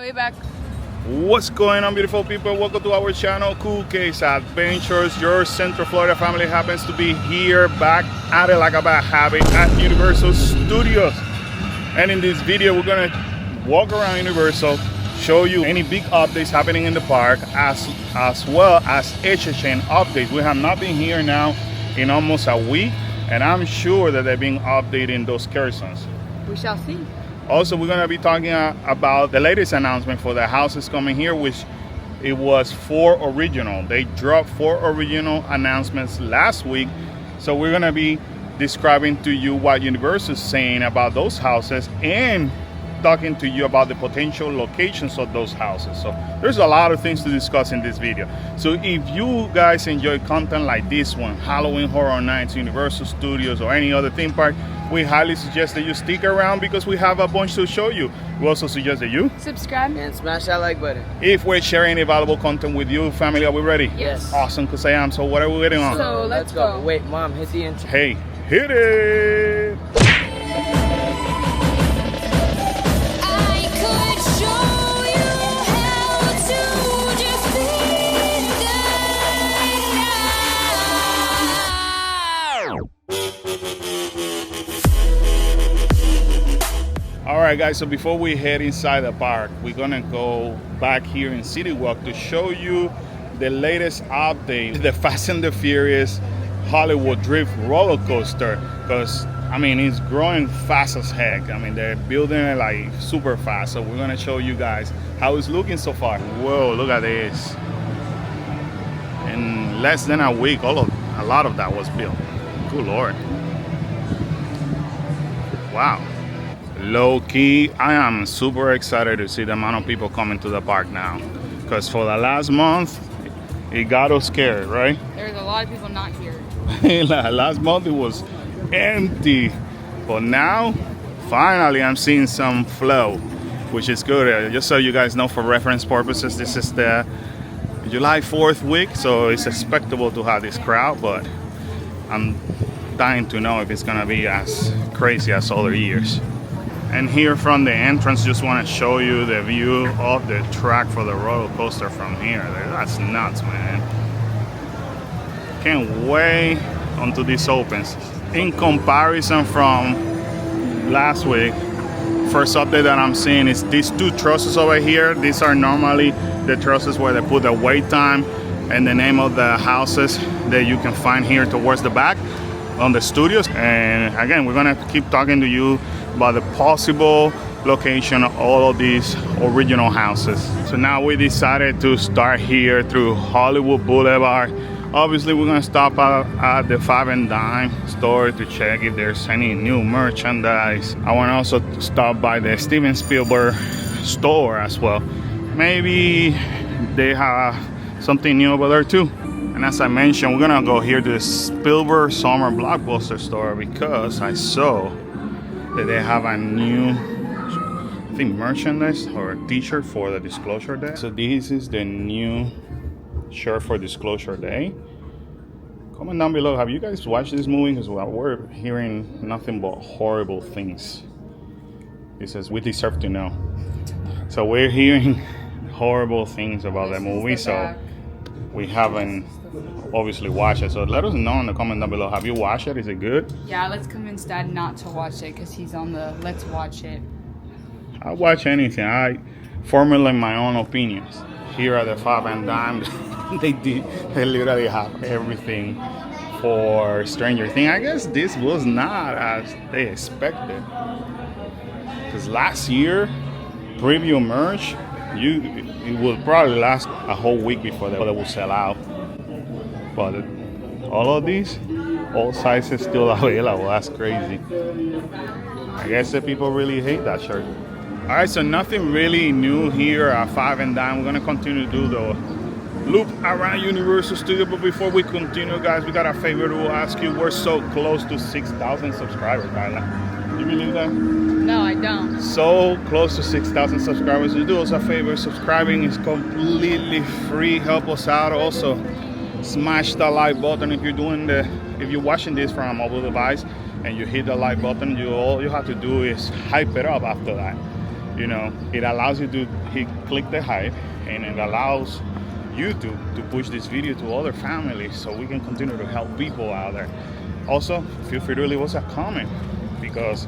Way back. What's going on, beautiful people? Welcome to our channel, Cool Case Adventures. Your Central Florida family happens to be here, back at it like a bad habit at Universal Studios. And in this video, we're gonna walk around Universal, show you any big updates happening in the park, as well as HHN updates. We have not been here now in almost a week, and I'm sure that they've been updating those carousels. We shall see. Also, we're going to be talking about the latest announcement for the houses coming here, which it was 4 original. They dropped 4 original announcements last week. So we're going to be describing to you what Universal is saying about those houses and talking to you about the potential locations of those houses. So there's a lot of things to discuss in this video. So if you guys enjoy content like this one, Halloween Horror Nights, Universal Studios, or any other theme park, we highly suggest that you stick around because we have a bunch to show you. We also suggest that you subscribe and smash that like button. If we're sharing any valuable content with you, family, are we ready? Yes. Awesome, because I am. So what are we waiting on? So let's go. Wait, Mom, hit the intro. Hey, hit it! Alright guys, so before we head inside the park, we're gonna go back here in City Walk to show you the latest update, the Fast and the Furious Hollywood Drift roller coaster, because I mean it's growing fast as heck. I mean they're building it like super fast, so we're gonna show you guys how it's looking so far. Whoa, look at this. In less than a week, a lot of that was built. Good Lord. Wow. Low key, I am super excited to see the amount of people coming to the park now, because for the last month it got us scared, right? There's a lot of people not here. Last month it was empty, but now finally I'm seeing some flow, which is good. Just so you guys know, for reference purposes, this is the July 4th week, so it's expectable to have this crowd, but I'm dying to know if it's gonna be as crazy as other years. And here from the entrance, just want to show you the view of the track for the roller coaster from here. That's nuts, man. Can't wait until this opens. In comparison from last week, first update that I'm seeing is these 2 trusses over here. These are normally the trusses where they put the wait time and the name of the houses that you can find here towards the back on the studios. And again, we're gonna keep talking to you about the possible location of all of these original houses. So now we decided to start here through Hollywood Boulevard. Obviously we're gonna stop at the 5 and Dime store to check if there's any new merchandise. I want to also stop by the Steven Spielberg store as well. Maybe they have something new over there too. And as I mentioned, we're gonna go here to the Spielberg Summer Blockbuster store because I saw that they have a new, I think, merchandise or a t-shirt for the Disclosure Day. So this is the new shirt for Disclosure Day. Comment down below, have you guys watched this movie? Because we're hearing nothing but horrible things. It says we deserve to know. So we're hearing horrible things about the movie, so we haven't obviously watch it. So let us know in the comment down below, have you watched it? Is it good? Yeah, let's convince Dad not to watch it because he's on the let's watch it. I watch anything. I formulate my own opinions. Here at the 5 and Dime, they literally have everything for Stranger Things. I guess this was not as they expected, because last year preview merch, it would probably last a whole week before they would sell out. But all of these, all sizes still available. That's crazy. I guess the people really hate that shirt. All right, so nothing really new here at 5 and Dime. We're gonna continue to do the loop around Universal Studios. But before we continue, guys, we got a favor to ask you. We're so close to 6,000 subscribers, Kyla. Do you believe that? No, I don't. So close to 6,000 subscribers. You do us a favor. Subscribing is completely free. Help us out. Also, smash the like button if you're watching this from a mobile device and you hit the like button. All you have to do is hype it up after that. you know, it allows you to click the hype, and it allows YouTube to push this video to other families so we can continue to help people out there. Also, feel free to leave us a comment because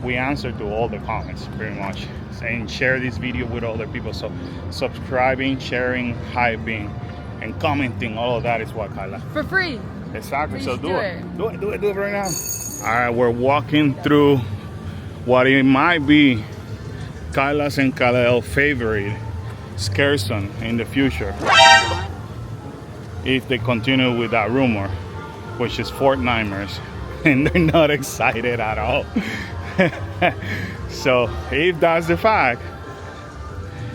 we answer to all the comments pretty much. And share this video with other people. So subscribing, sharing, hyping, and commenting, all of that is what, Kyla? For free. Exactly. Please So do do it right now. All right, we're walking through what it might be Kyla's and Kalael's favorite scare zone in the future, if they continue with that rumor, which is Fort Nightmares, and they're not excited at all. So if that's the fact,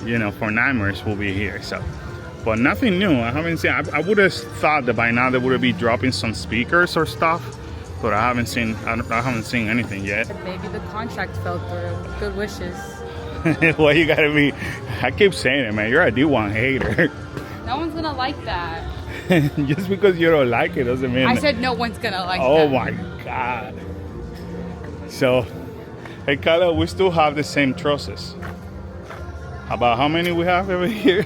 you know, Fort Nightmares will be here. So, but nothing new. I haven't seen. I would have thought that by now they would be dropping some speakers or stuff, but I haven't seen. I haven't seen anything yet. Maybe the contract fell through. Good wishes. Well, you gotta be. I keep saying it, man. You're a D1 hater. No one's gonna like that. Just because you don't like it doesn't mean. I said no one's gonna like that. Oh my God. So, hey, Kala, we still have the same trusses. About how many we have over here?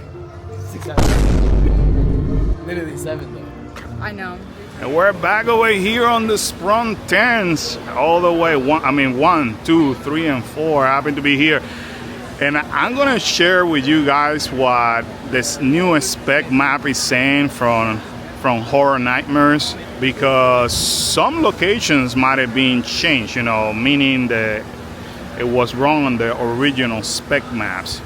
600. Literally 7 though. I know. And we're back over here on the Sprung 10s. All the way, 1, 2, 3, and 4 happen to be here. And I'm gonna share with you guys what this new spec map is saying from Horror Nightmares, because some locations might have been changed, you know, meaning that it was wrong on the original spec maps.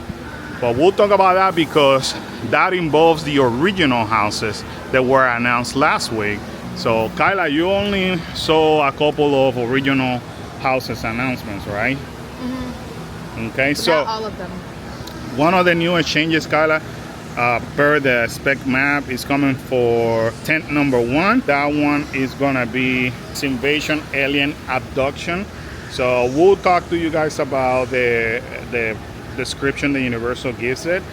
But we'll talk about that because that involves the original houses that were announced last week. So Kyla, you only saw a couple of original houses announcements, right? Mm-hmm. Okay, so not all of them. One of the newest changes, Kyla, per the spec map, is coming for tent number 1. That one is gonna be Invasion Alien Abduction. So we'll talk to you guys about the description the Universal gives it.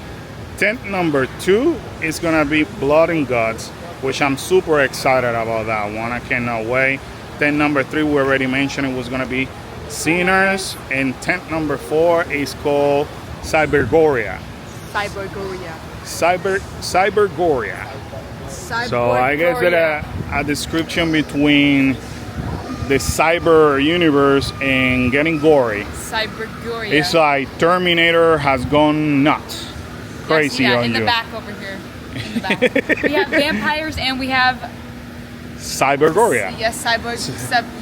Tent number 2 is gonna be Blood and Guts, which I'm super excited about that one. I cannot wait. Tent number 3 we already mentioned, it was gonna be Sinners, and tent number 4 is called Cybergoria. Cybergoria. Cybergoria. So I guess that a description between the cyber universe and getting gory. Cybergoria. It's like Terminator has gone nuts. Crazy on in you. the back over here. In the back. We have vampires and we have Cybergoria. yes,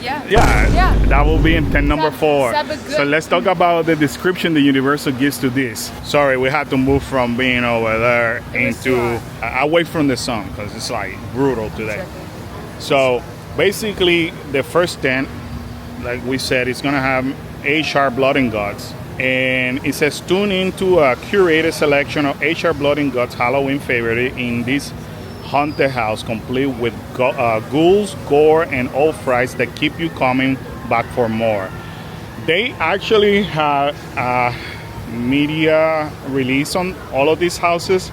yeah. Yeah, that will be in tent number 4. Cybergoria. So let's talk about the description the Universal gives to this. Sorry, we had to move from being over there into away from the sun because it's like brutal today. So basically, the first tent, like we said, is gonna have HR Blood and Guts, and it says tune into a curated selection of HR Blood and Guts Halloween favorite in this haunted house, complete with ghouls, gore, and old frights that keep you coming back for more. They actually have a media release on all of these houses.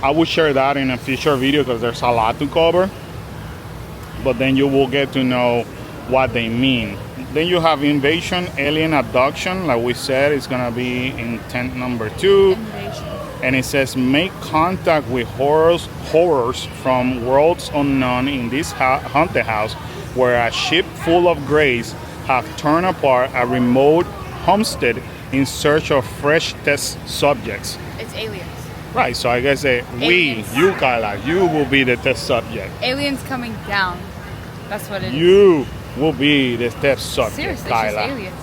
I will share that in a future video because there's a lot to cover, but then you will get to know what they mean. Then you have Invasion Alien Abduction, like we said, it's gonna be in tent number 2. Invasion. And it says make contact with horrors from worlds unknown in this haunted house where a ship full of greys have torn apart a remote homestead in search of fresh test subjects. It's aliens. Right, so I guess you, Kyla, you will be the test subject. Aliens coming down. That's what it is. You will be the test subject, Seriously, Kyla. it's just aliens.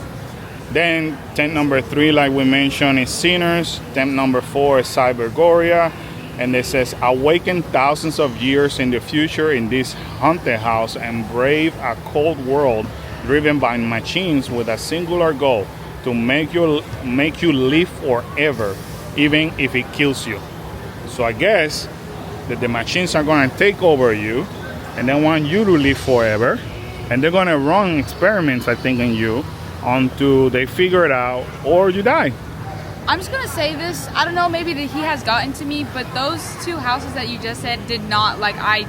Then tent number 3, like we mentioned, is Sinners. Tent number 4 is Cybergoria. And it says awaken thousands of years in the future in this haunted house and brave a cold world driven by machines with a singular goal to make you live forever, even if it kills you. So I guess that the machines are gonna take over you and they want you to live forever, and they're gonna run experiments, I think, on you until they figure it out or you die. I'm just gonna say this. I don't know, maybe that he has gotten to me, but those 2 houses that you just said did not, like, I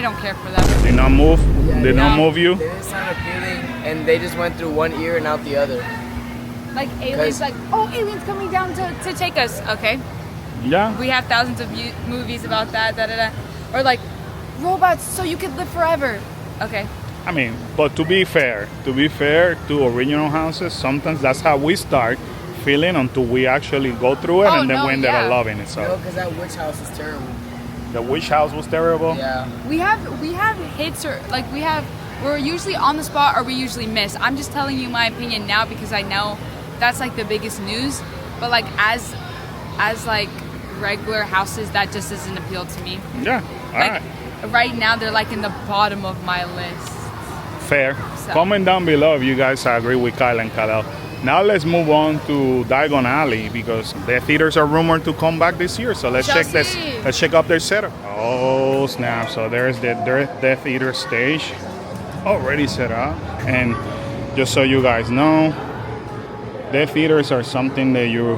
don't care for them. Did not move? Yeah, Did not move you? They didn't sound appealing, and they just went through one ear and out the other. Like aliens, like, oh, aliens coming down to take us. Okay. Yeah. We have thousands of movies about that, or like robots so you could live forever. Okay. I mean, but to be fair to original houses, sometimes that's how we start feeling until we actually go through it, and then we end up loving it. So. No, because that witch house is terrible. The witch house was terrible. Yeah. We have hits, or like we're usually on the spot, or we usually miss. I'm just telling you my opinion now because I know that's like the biggest news. But like as like regular houses, that just doesn't appeal to me. Yeah. All like, right. Right now, they're like in the bottom of my list. Fair. So. Comment down below if you guys agree with Kyle and Kalel. Now let's move on to Diagon Alley because their theaters are rumored to come back this year. So let's check this. Let's check out their setup. Oh snap! So there's their theater stage already set up, and just so you guys know, their theaters are something that you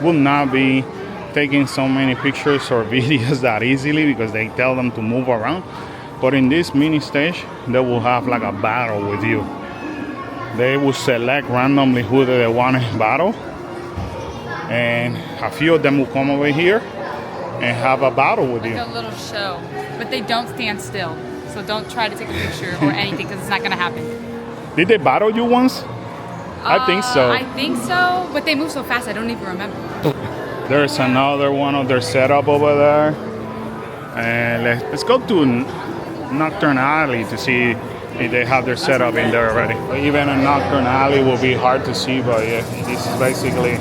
will not be taking so many pictures or videos that easily because they tell them to move around. But in this mini stage, they will have like a battle with you. They will select randomly who they want to battle, and a few of them will come over here and have a battle with you. Like a little show, but they don't stand still. So don't try to take a picture or anything because it's not gonna happen. Did they battle you once? I think so. I think so, but they move so fast I don't even remember. There's another one of their setup over there, and let's go to Nocturne Alley to see if they have their setup in there already. Even a Nocturne Alley will be hard to see, but yeah, this is basically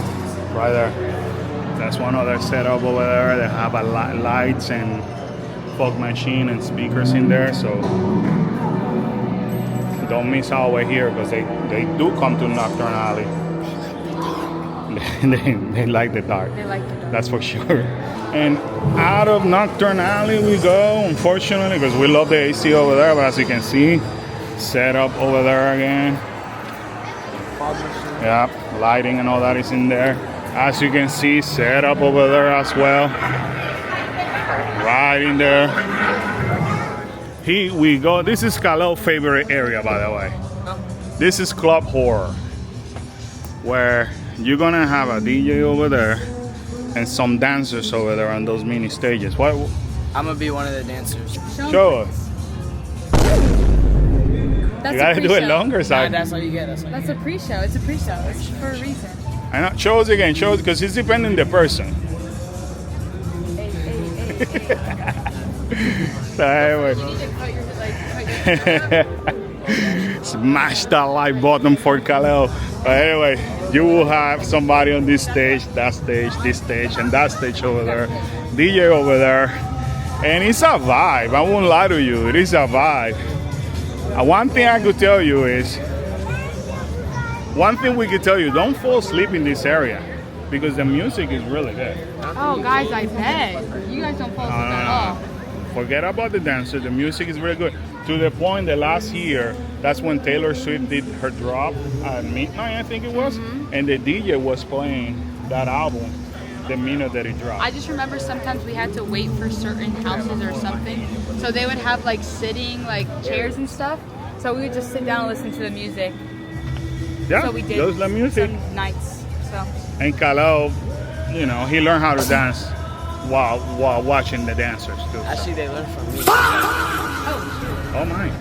right there. That's one of their setup over there. They have a lights and fog machine and speakers in there, so don't miss out over here because they do come to Nocturne Alley. They like the dark. They like the dark. That's for sure. And out of Nocturne Alley we go, unfortunately, because we love the AC over there, but as you can see, set up over there again. Yeah, lighting and all that is in there. As you can see, set up over there as well. Right in there. Here we go. This is Kalel's favorite area, by the way. This is Club Horror, where you're gonna have a DJ over there and some dancers over there on those mini stages. What? I'm gonna be one of the dancers. Show us. That's You gotta do it longer, Nah, side. that's all you get. That's a pre-show. It's a pre-show. It's for a reason. I know. Show us again. Show us because it's depending the person. So anyway. You need to cut your Smash that like button for Kalel. But anyway, you will have somebody on this stage, that stage, this stage, and that stage over there. DJ over there. And it's a vibe. I won't lie to you. It is a vibe. One thing I could tell you is, we could tell you, don't fall asleep in this area because the music is really good. Oh, guys, I bet. You guys don't fall asleep at all. Forget about the dancer. The music is really good. To the point that last year, that's when Taylor Swift did her drop at midnight, I think it was. And the DJ was playing that album the minute that it dropped. I just remember sometimes we had to wait for certain houses or something. So they would have like sitting, like chairs and stuff. So we would just sit down and listen to the music. Yeah, So we did just the music. some nights. So. And Kalel, you know, he learned how to dance while watching the dancers too. Actually, they learned from me. Oh my.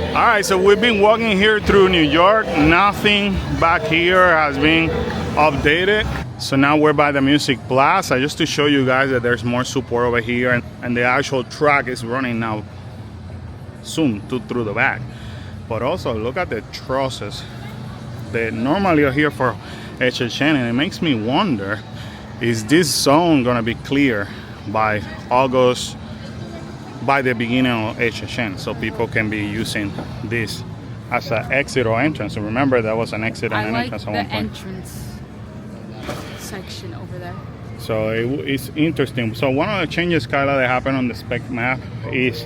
All right, so we've been walking here through New York. Nothing back here has been updated. So now we're by the Music Plaza, just to show you guys that there's more support over here, and the actual track is running now soon through the back. But also look at the trusses. They normally are here for HHN, and it makes me wonder, is this zone gonna be clear by August, by the beginning of HHN, so people can be using this as an exit or entrance? So remember, that was an exit and an entrance at one point. Entrance section over there. So it's interesting. So one of the changes, Kyla, that happened on the spec map is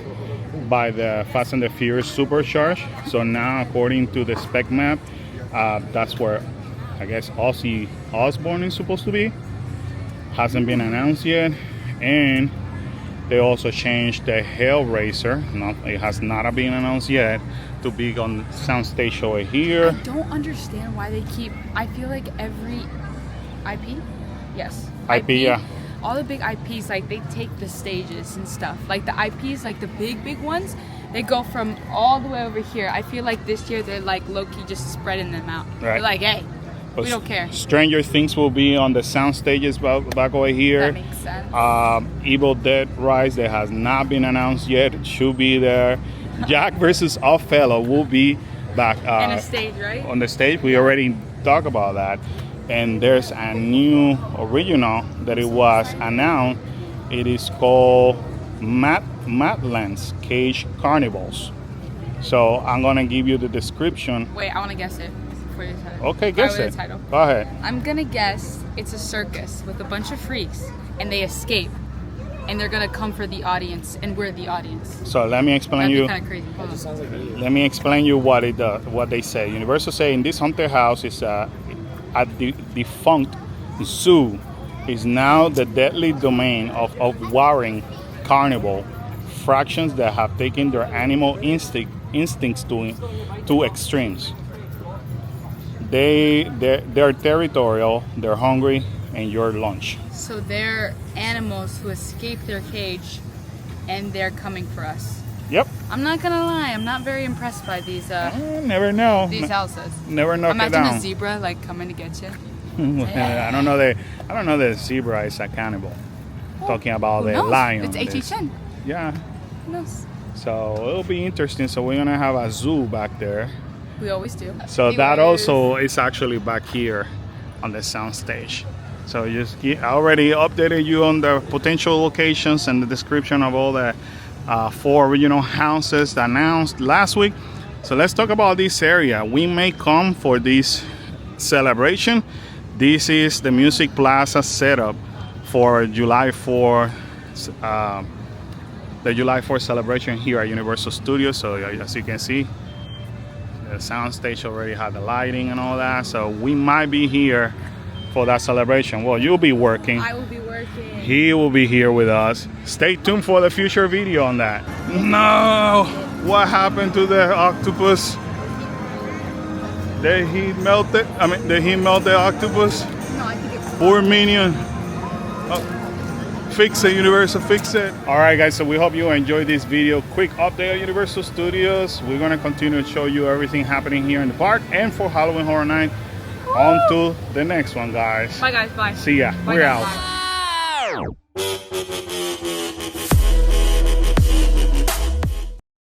by the Fast and the Furious Supercharge. So now, according to the spec map, that's where I guess Ozzy Osbourne is supposed to be. Hasn't been announced yet. And They also changed the Hellraiser. No, it has not been announced yet, to be on soundstage over here. I don't understand why they keep. I feel like every IP, yes, IP, yeah. All the big IPs, like they take the stages and stuff. Like the IPs, like the big ones, they go from all the way over here. I feel like this year they're like low-key just spreading them out. Right. They're like, hey, But we don't care. Stranger Things will be on the sound stages back over here. That makes sense. Evil Dead Rise, that has not been announced yet. It should be there. Jack versus Oddfellow will be back And a stage, right? on the stage. We already talked about that. And there's a new original that it was announced. It is called Madlands Cage Carnivals. So I'm gonna give you the description. Wait, I want to guess it before you tell it. Okay, guess Start it. with the title. Go ahead. I'm gonna guess it's a circus with a bunch of freaks, and they escape, and they're gonna come for the audience, and we're the audience. So let me explain That'd you. be kind of crazy. Hold on. Sounds like me. Let me explain you what it does, what they say. Universal say in this haunted house is a defunct zoo is now the deadly domain of warring carnivore fractions that have taken their animal instincts to extremes. They're territorial, they're hungry, and your lunch. So they're animals who escape their cage, and they're coming for us. Yep. I'm not gonna lie, I'm not very impressed by these Never know. houses. Never knock it Imagine down. a zebra like coming to get you. I don't know that zebra is a cannibal. Talking about Who the knows? lion. It's HHN. Yeah. Who knows? So it'll be interesting. So we're gonna have a zoo back there. We always do. So that Anyways. also is actually back here on the sound stage. So I already updated you on the potential locations and the description of all the 4 original houses announced last week. So let's talk about this area. We may come for this celebration. This is the Music Plaza setup for July 4th, the July 4th celebration here at Universal Studios. So as you can see, the sound stage already had the lighting and all that. So we might be here for that celebration. Well, you'll be working. I will be working. He will be here with us. Stay tuned for the future video on that. No! What happened to the octopus? Did he melt it? Did he melt the octopus? No, I think it's Poor minion. Oh, fix it, Universal, fix it. All right, guys, so we hope you enjoyed this video. Quick update at Universal Studios. We're gonna continue to show you everything happening here in the park and for Halloween Horror Night. On to the next one, guys. Bye guys, bye. See ya. Bye, We're guys, out. bye.